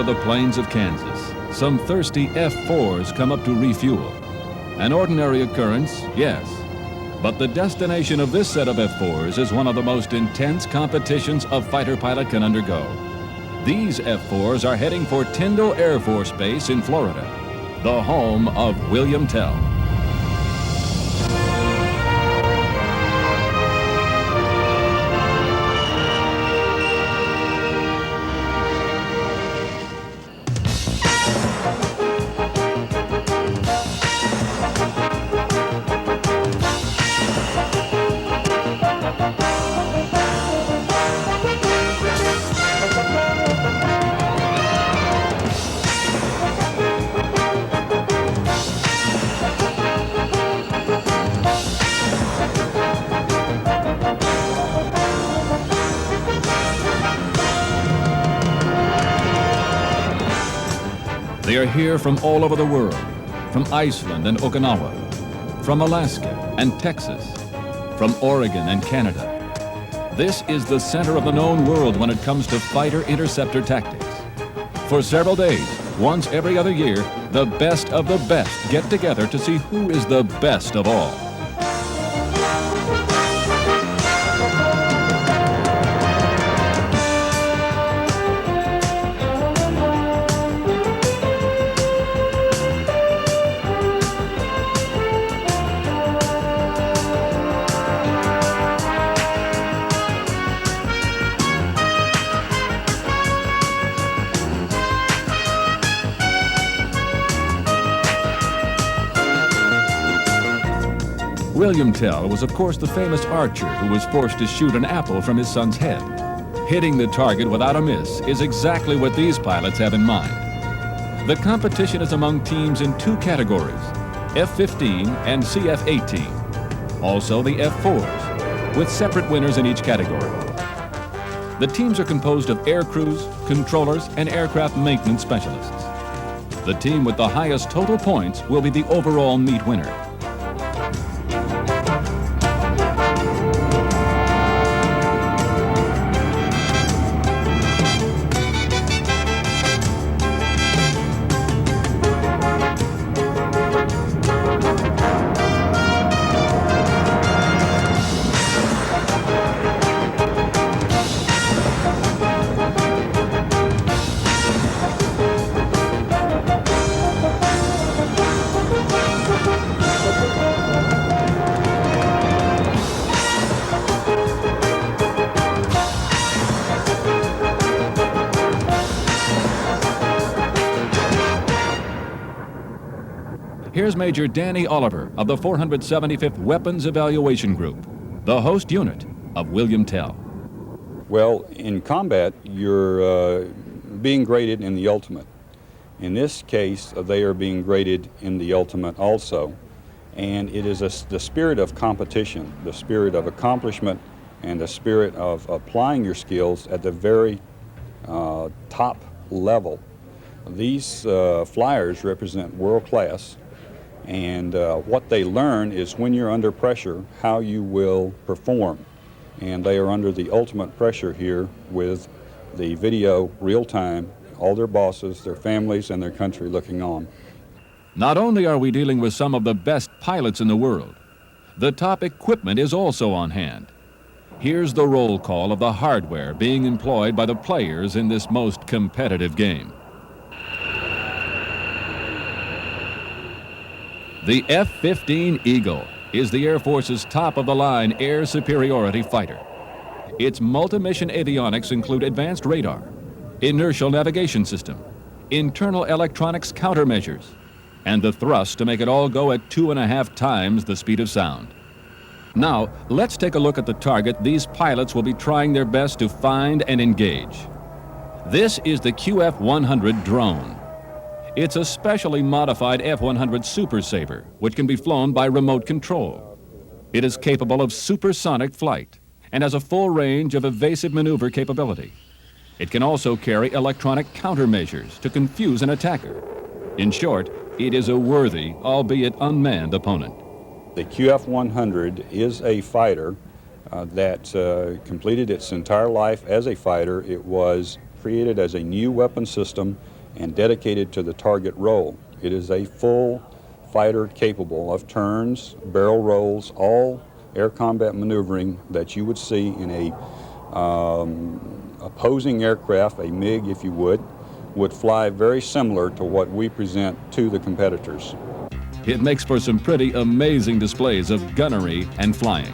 the plains of Kansas, some thirsty F-4s come up to refuel. An ordinary occurrence, yes, but the destination of this set of F-4s is one of the most intense competitions a fighter pilot can undergo. These F-4s are heading for Tyndall Air Force Base in Florida, the home of William Tell. They are here from all over the world, from Iceland and Okinawa, from Alaska and Texas, from Oregon and Canada. This is the center of the known world when it comes to fighter-interceptor tactics. For several days, once every other year, the best of the best get together to see who is the best of all. William Tell was, of course, the famous archer who was forced to shoot an apple from his son's head. Hitting the target without a miss is exactly what these pilots have in mind. The competition is among teams in two categories, F-15 and CF-18. Also the F-4s, with separate winners in each category. The teams are composed of air crews, controllers, and aircraft maintenance specialists. The team with the highest total points will be the overall meet winner. Here's Major Danny Oliver of the 475th Weapons Evaluation Group, the host unit of William Tell. Well, in combat, you're being graded in the ultimate. In this case, they are being graded in the ultimate also. And it is the spirit of competition, the spirit of accomplishment, and the spirit of applying your skills at the very top level. These flyers represent world class. And what they learn is when you're under pressure, how you will perform. And they are under the ultimate pressure here with the video real time, all their bosses, their families, and their country looking on. Not only are we dealing with some of the best pilots in the world, the top equipment is also on hand. Here's the roll call of the hardware being employed by the players in this most competitive game. The F-15 Eagle is the Air Force's top-of-the-line air superiority fighter. Its multi-mission avionics include advanced radar, inertial navigation system, internal electronics countermeasures, and the thrust to make it all go at 2.5 times the speed of sound. Now, let's take a look at the target these pilots will be trying their best to find and engage. This is the QF-100 drone. It's a specially modified F-100 Super Sabre, which can be flown by remote control. It is capable of supersonic flight and has a full range of evasive maneuver capability. It can also carry electronic countermeasures to confuse an attacker. In short, it is a worthy, albeit unmanned, opponent. The QF-100 is a fighter that completed its entire life as a fighter. It was created as a new weapon system and dedicated to the target role. It is a full fighter capable of turns, barrel rolls, all air combat maneuvering that you would see in a opposing aircraft, a MiG if you would fly very similar to what we present to the competitors. It makes for some pretty amazing displays of gunnery and flying.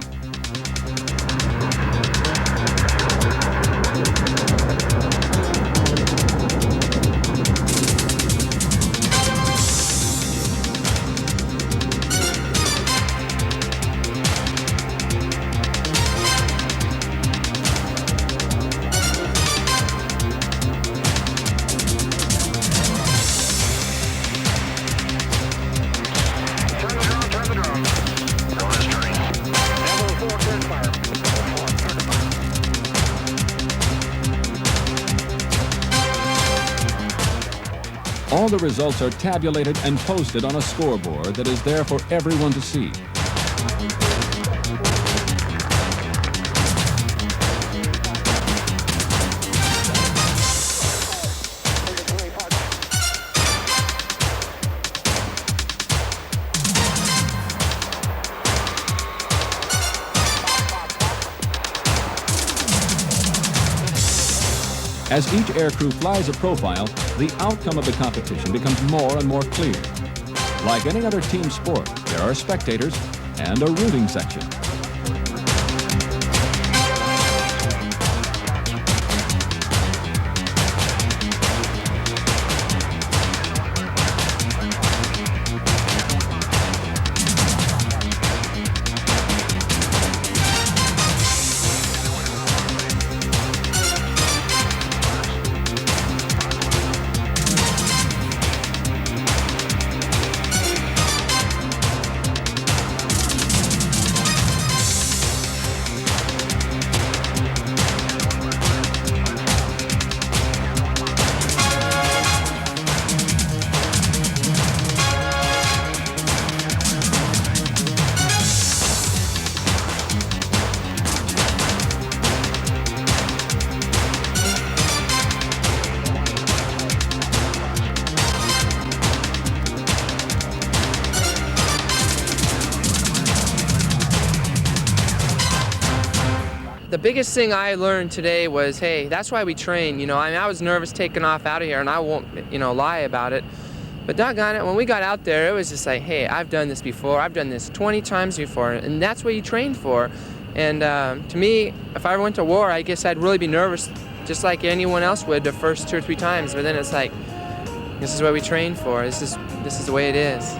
All the results are tabulated and posted on a scoreboard that is there for everyone to see. As each aircrew flies a profile, the outcome of the competition becomes more and more clear. Like any other team sport, there are spectators and a rooting section. The biggest thing I learned today was, hey, that's why we train. You know, I was nervous taking off out of here, and I won't, lie about it. But doggone it, when we got out there, it was just like, hey, I've done this before. I've done this 20 times before, and that's what you train for. And to me, if I ever went to war, I guess I'd really be nervous, just like anyone else would the first 2 or 3 times. But then it's like, this is what we train for. This is the way it is.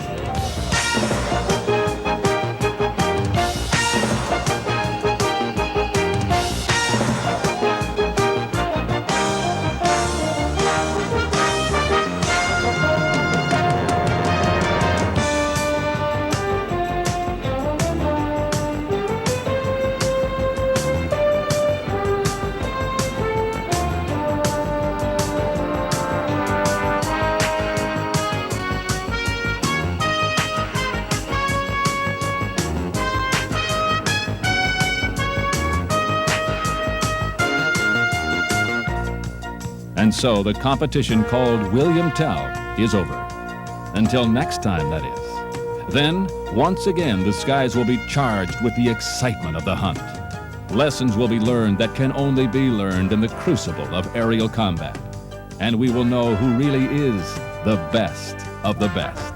And so the competition called William Tell is over. Until next time, that is. Then, once again, the skies will be charged with the excitement of the hunt. Lessons will be learned that can only be learned in the crucible of aerial combat. And we will know who really is the best of the best.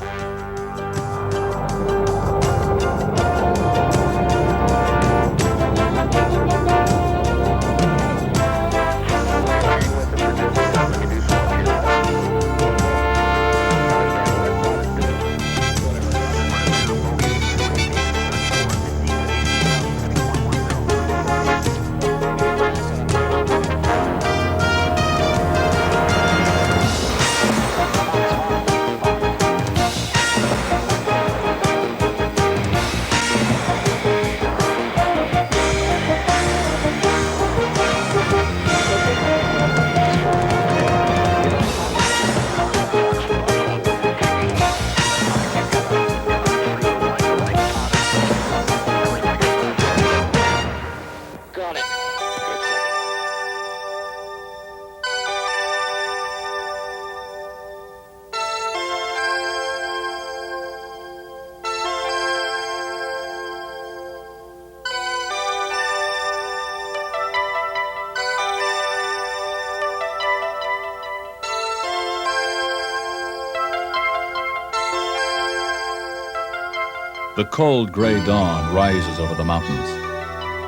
The cold gray dawn rises over the mountains.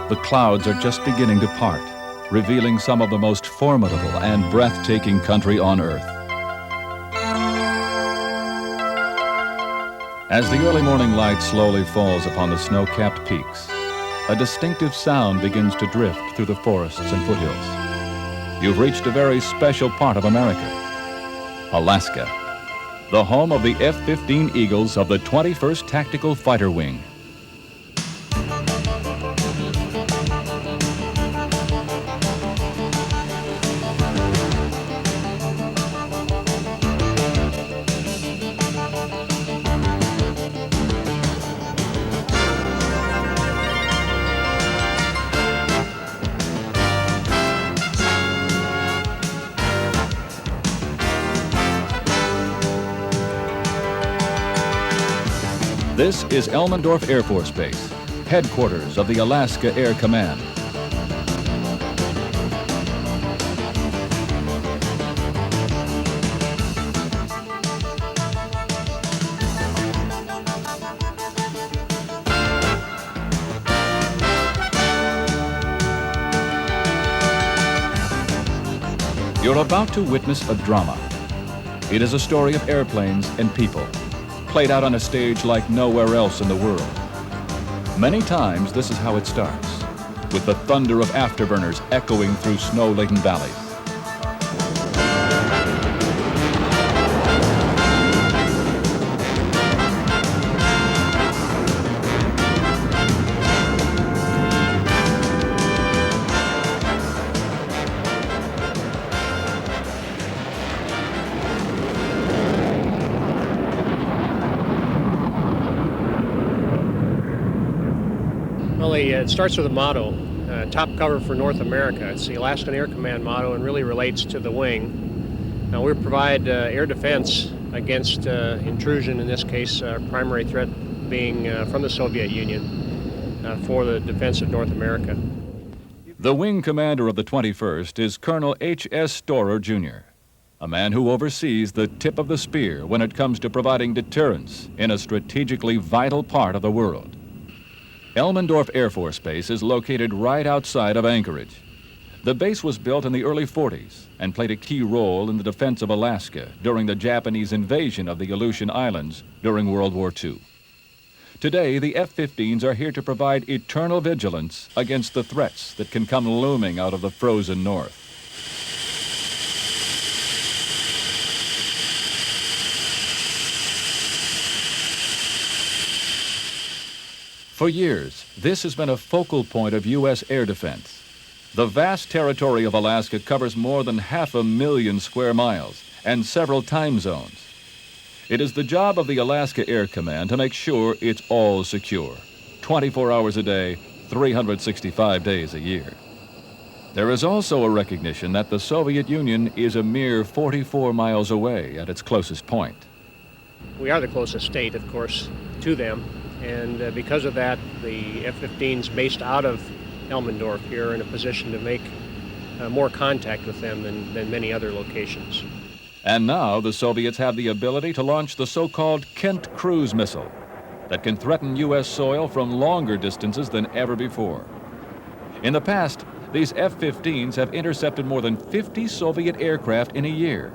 The clouds are just beginning to part, revealing some of the most formidable and breathtaking country on Earth. As the early morning light slowly falls upon the snow-capped peaks, a distinctive sound begins to drift through the forests and foothills. You've reached a very special part of America, Alaska, the home of the F-15 Eagles of the 21st Tactical Fighter Wing. This is Elmendorf Air Force Base, headquarters of the Alaska Air Command. You're about to witness a drama. It is a story of airplanes and people, played out on a stage like nowhere else in the world. Many times, this is how it starts, with the thunder of afterburners echoing through snow-laden valleys. Well, it starts with a motto, top cover for North America. It's the Alaskan Air Command motto and really relates to the wing. Now, we provide air defense against intrusion, in this case, our primary threat being from the Soviet Union for the defense of North America. The wing commander of the 21st is Colonel H.S. Storer, Jr., a man who oversees the tip of the spear when it comes to providing deterrence in a strategically vital part of the world. Elmendorf Air Force Base is located right outside of Anchorage. The base was built in the early 40s and played a key role in the defense of Alaska during the Japanese invasion of the Aleutian Islands during World War II. Today, the F-15s are here to provide eternal vigilance against the threats that can come looming out of the frozen north. For years, this has been a focal point of U.S. air defense. The vast territory of Alaska covers more than 500,000 square miles and several time zones. It is the job of the Alaska Air Command to make sure it's all secure, 24 hours a day, 365 days a year. There is also a recognition that the Soviet Union is a mere 44 miles away at its closest point. We are the closest state, of course, to them. And because of that, the F-15s based out of Elmendorf here are in a position to make more contact with them than many other locations. And now the Soviets have the ability to launch the so-called Kent cruise missile that can threaten U.S. soil from longer distances than ever before. In the past, these F-15s have intercepted more than 50 Soviet aircraft in a year.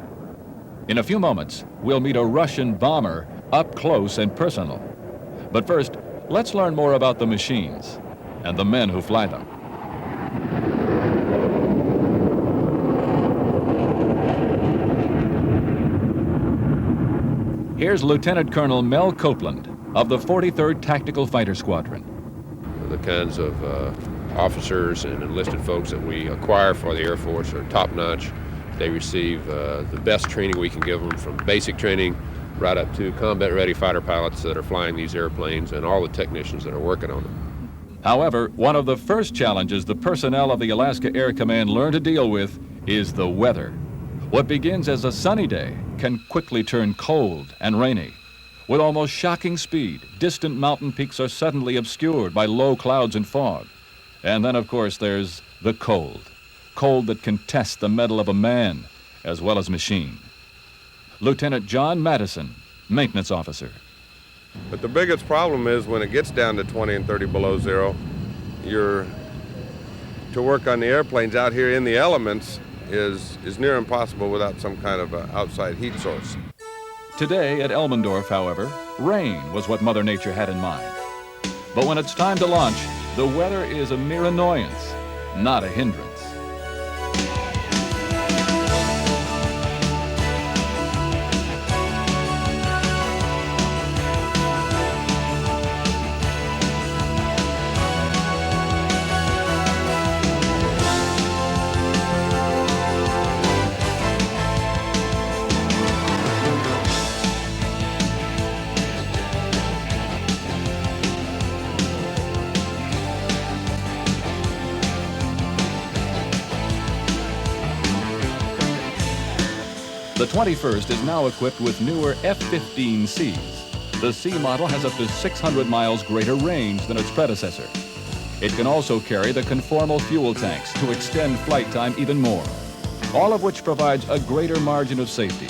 In a few moments, we'll meet a Russian bomber up close and personal. But first, let's learn more about the machines and the men who fly them. Here's Lieutenant Colonel Mel Copeland of the 43rd Tactical Fighter Squadron. The kinds of officers and enlisted folks that we acquire for the Air Force are top-notch. They receive the best training we can give them, from basic training right up to combat-ready fighter pilots that are flying these airplanes and all the technicians that are working on them. However, one of the first challenges the personnel of the Alaska Air Command learn to deal with is the weather. What begins as a sunny day can quickly turn cold and rainy. With almost shocking speed, distant mountain peaks are suddenly obscured by low clouds and fog. And then, of course, there's the cold. Cold that can test the mettle of a man as well as machine. Lieutenant John Madison, maintenance officer. But the biggest problem is when it gets down to 20 and 30 below zero, to work on the airplanes out here in the elements is near impossible without some kind of outside heat source. Today at Elmendorf, however, rain was what Mother Nature had in mind. But when it's time to launch, the weather is a mere annoyance, not a hindrance. The 21st is now equipped with newer F-15Cs. The C model has up to 600 miles greater range than its predecessor. It can also carry the conformal fuel tanks to extend flight time even more, all of which provides a greater margin of safety.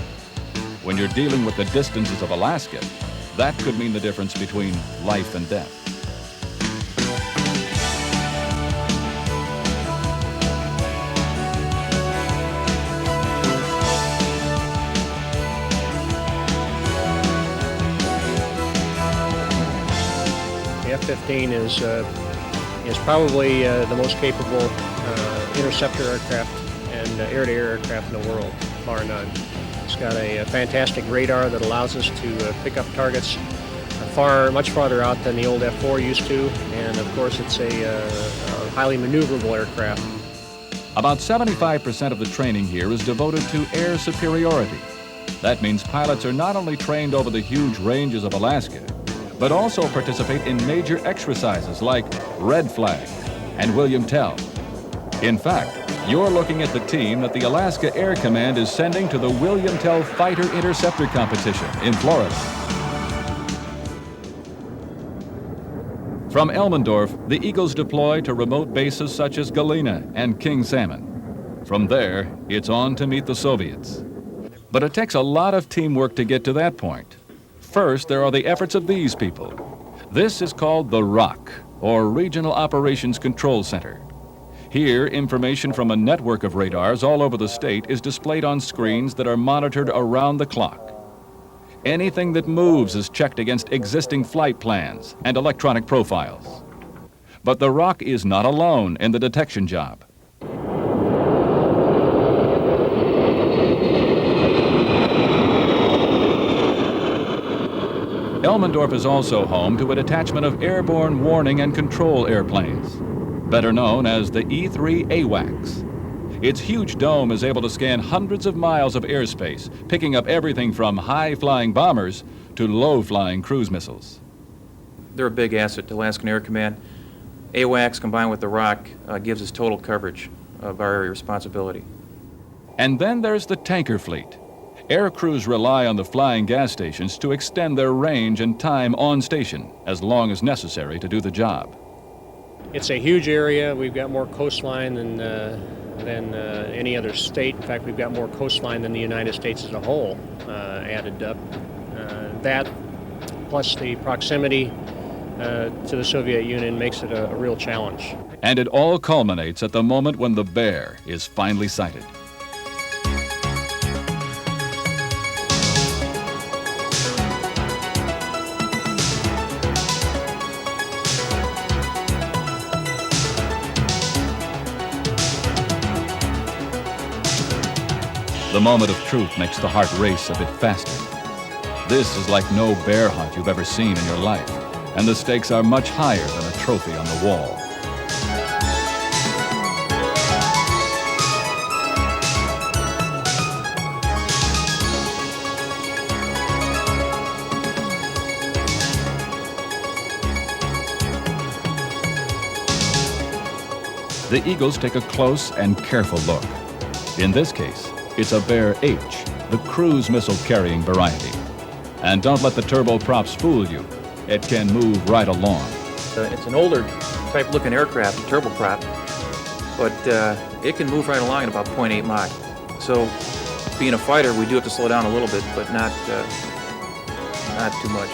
When you're dealing with the distances of Alaska, that could mean the difference between life and death. F-15 is probably the most capable interceptor aircraft and air-to-air aircraft in the world, bar none. It's got a fantastic radar that allows us to pick up targets much farther out than the old F-4 used to, and of course it's a highly maneuverable aircraft. About 75% of the training here is devoted to air superiority. That means pilots are not only trained over the huge ranges of Alaska, but also participate in major exercises like Red Flag and William Tell. In fact, you're looking at the team that the Alaska Air Command is sending to the William Tell Fighter Interceptor Competition in Florida. From Elmendorf, the Eagles deploy to remote bases such as Galena and King Salmon. From there, it's on to meet the Soviets. But it takes a lot of teamwork to get to that point. First, there are the efforts of these people. This is called the ROC, or Regional Operations Control Center. Here, information from a network of radars all over the state is displayed on screens that are monitored around the clock. Anything that moves is checked against existing flight plans and electronic profiles. But the ROC is not alone in the detection job. Elmendorf is also home to a detachment of airborne warning and control airplanes, better known as the E-3 AWACS. Its huge dome is able to scan hundreds of miles of airspace, picking up everything from high-flying bombers to low-flying cruise missiles. They're a big asset to Alaskan Air Command. AWACS combined with the ROC gives us total coverage of our area responsibility. And then there's the tanker fleet. Air crews rely on the flying gas stations to extend their range and time on station as long as necessary to do the job. It's a huge area. We've got more coastline than any other state. In fact, we've got more coastline than the United States as a whole added up. That, plus the proximity to the Soviet Union, makes it a real challenge. And it all culminates at the moment when the bear is finally sighted. The moment of truth makes the heart race a bit faster. This is like no bear hunt you've ever seen in your life, and the stakes are much higher than a trophy on the wall. The Eagles take a close and careful look. In this case, it's a Bear H, the cruise missile-carrying variety. And don't let the turboprops fool you. It can move right along. It's an older type-looking aircraft, a turboprop, but it can move right along at about 0.8 Mach. So, being a fighter, we do have to slow down a little bit, but not too much.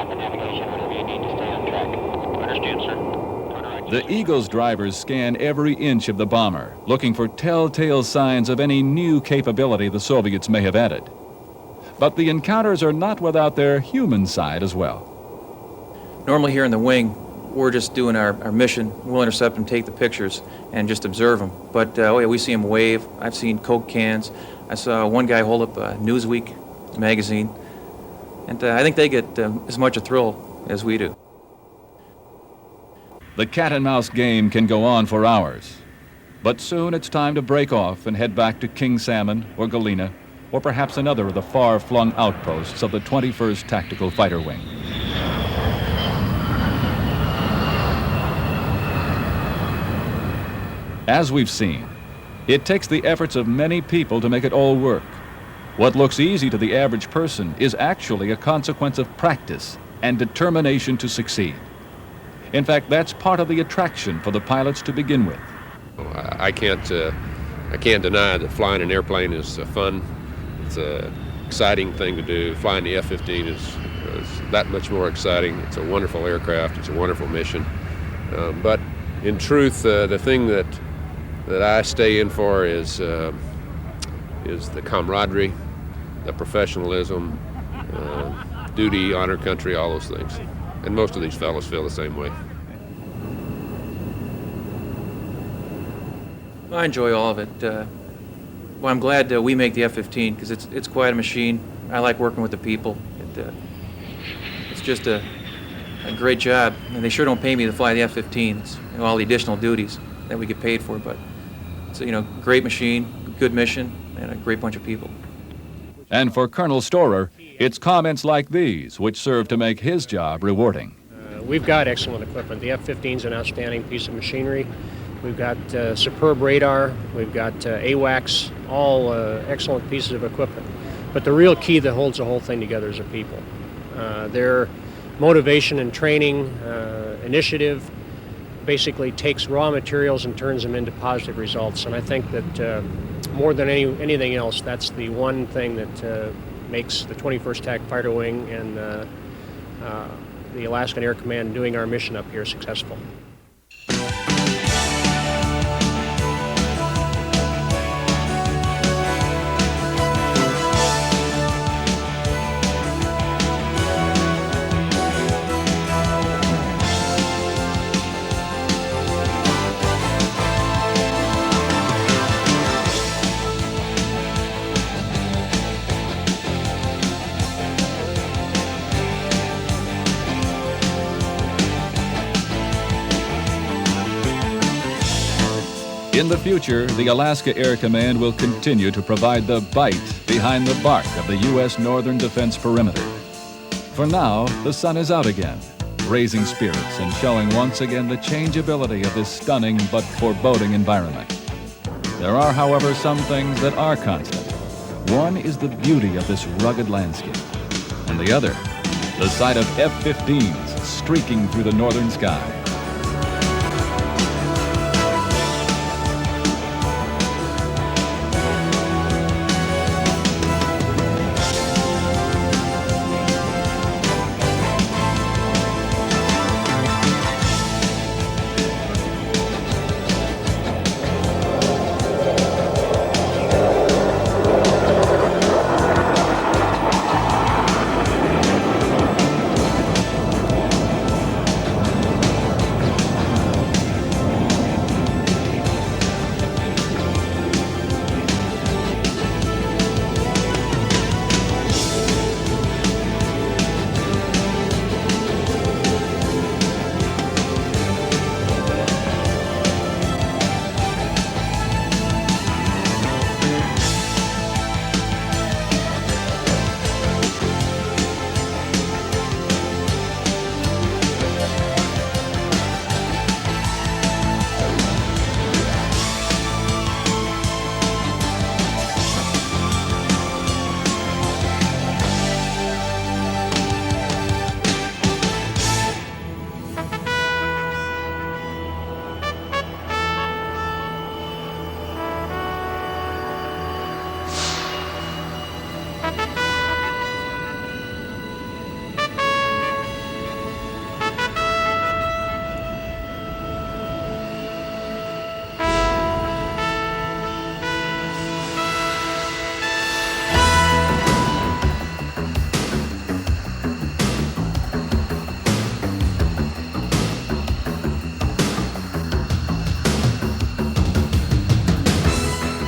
cockpit navigation, whatever you need to stay on track. Understand, sir. The Eagle's drivers scan every inch of the bomber, looking for telltale signs of any new capability the Soviets may have added. But the encounters are not without their human side as well. Normally here in the wing, we're just doing our mission. We'll intercept them, take the pictures, and just observe them. But oh yeah, we see them wave. I've seen Coke cans. I saw one guy hold up a Newsweek magazine. And I think they get as much a thrill as we do. The cat and mouse game can go on for hours. But soon it's time to break off and head back to King Salmon or Galena, or perhaps another of the far-flung outposts of the 21st Tactical Fighter Wing. As we've seen, it takes the efforts of many people to make it all work. What looks easy to the average person is actually a consequence of practice and determination to succeed. In fact, that's part of the attraction for the pilots to begin with. I can't deny that flying an airplane is fun. It's an exciting thing to do. Flying the F-15 is that much more exciting. It's a wonderful aircraft. It's a wonderful mission. But in truth, the thing that I stay in for is the camaraderie, the professionalism, duty, honor, country, all those things. And most of these fellows feel the same way. I enjoy all of it. Well, I'm glad we make the F-15 because it's quite a machine. I like working with the people. It's just a great job, and they sure don't pay me to fly the F-15. It's all the additional duties that we get paid for, but it's a great machine, good mission, and a great bunch of people. And for Colonel Storer, it's comments like these which serve to make his job rewarding. We've got excellent equipment. The F-15 is an outstanding piece of machinery. We've got superb radar. We've got AWACS, all excellent pieces of equipment. But the real key that holds the whole thing together is the people. Their motivation and training, initiative, basically takes raw materials and turns them into positive results. And I think that more than anything else, that's the one thing that makes the 21st TAC Fighter Wing and the Alaskan Air Command doing our mission up here successful. In the future, the Alaska Air Command will continue to provide the bite behind the bark of the U.S. Northern Defense Perimeter. For now, the sun is out again, raising spirits and showing once again the changeability of this stunning but foreboding environment. There are, however, some things that are constant. One is the beauty of this rugged landscape, and the other, the sight of F-15s streaking through the northern sky.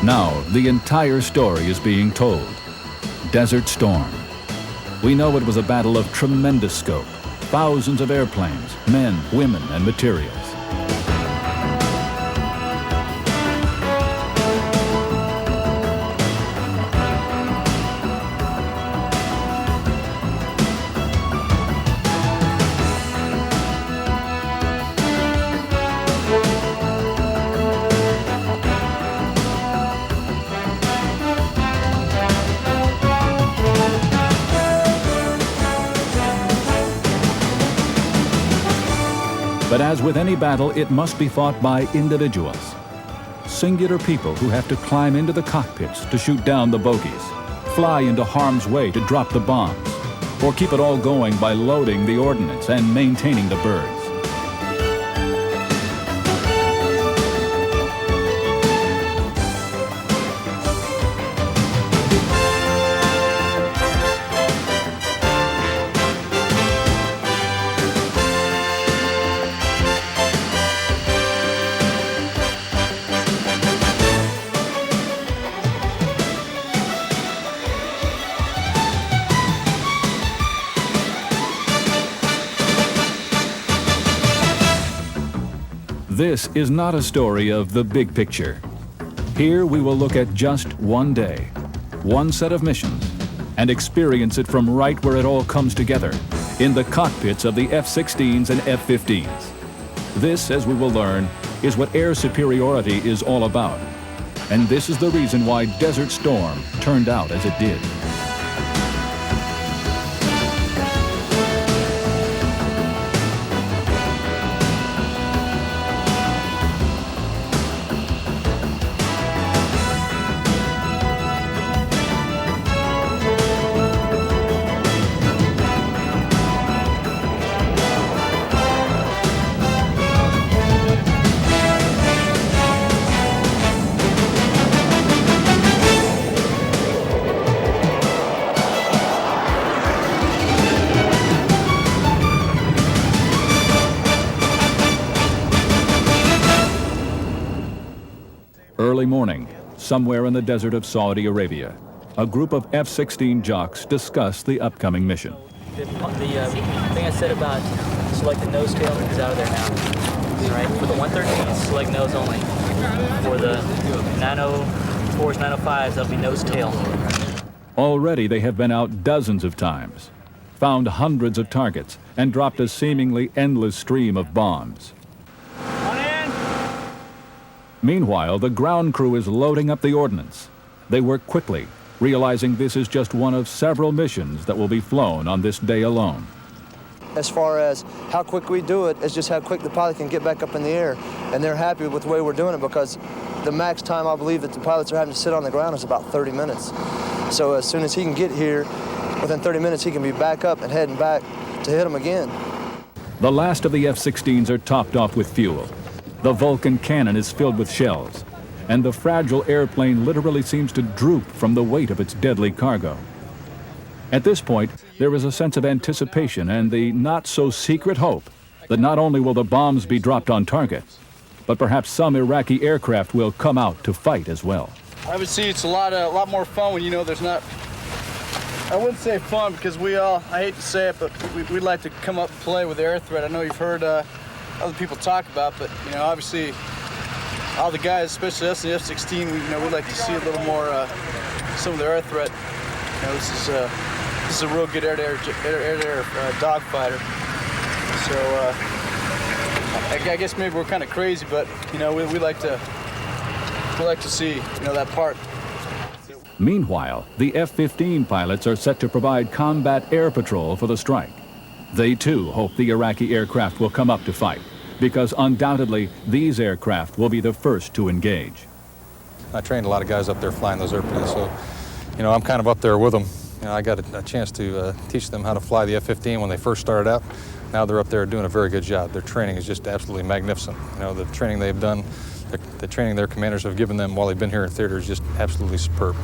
Now, the entire story is being told. Desert Storm. We know it was a battle of tremendous scope. Thousands of airplanes, men, women, and materials. But as with any battle, it must be fought by individuals. Singular people who have to climb into the cockpits to shoot down the bogies, fly into harm's way to drop the bombs, or keep it all going by loading the ordnance and maintaining the birds. This is not a story of the big picture. Here we will look at just one day, one set of missions, and experience it from right where it all comes together, in the cockpits of the F-16s and F-15s. This, as we will learn, is what air superiority is all about. And this is the reason why Desert Storm turned out as it did. Early morning, somewhere in the desert of Saudi Arabia, a group of F-16 jocks discuss the upcoming mission. The thing I said about select the nose tail is out of there now. All right, for the 113, select nose only. For the 904s, 905s, that'll be nose tail. Already they have been out dozens of times, found hundreds of targets, and dropped a seemingly endless stream of bombs. Meanwhile, the ground crew is loading up the ordnance. They work quickly, realizing this is just one of several missions that will be flown on this day alone. As far as how quick we do it, it's just how quick the pilot can get back up in the air. And they're happy with the way we're doing it because the max time I believe that the pilots are having to sit on the ground is about 30 minutes. So as soon as he can get here, within 30 minutes he can be back up and heading back to hit them again. The last of the F-16s are topped off with fuel. The Vulcan cannon is filled with shells, and the fragile airplane literally seems to droop from the weight of its deadly cargo. At this point, there is a sense of anticipation and the not-so-secret hope that not only will the bombs be dropped on target, but perhaps some Iraqi aircraft will come out to fight as well. Obviously, it's a lot more fun when you know there's not. I wouldn't say fun because I hate to say it, but we'd like to come up and play with the air threat. I know you've heard other people talk about, but obviously, all the guys, especially us in the F-16, we'd like to see a little more some of the air threat. This is a real good air-to-air dogfighter. So I guess maybe we're kind of crazy, but we like to see that part. Meanwhile, the F-15 pilots are set to provide combat air patrol for the strike. They too hope the Iraqi aircraft will come up to fight, because undoubtedly these aircraft will be the first to engage. I trained a lot of guys up there flying those airplanes, so I'm kind of up there with them. I got a chance to teach them how to fly the F-15 when they first started out. Now they're up there doing a very good job. Their training is just absolutely magnificent. The training they've done, the training their commanders have given them while they've been here in theater is just absolutely superb.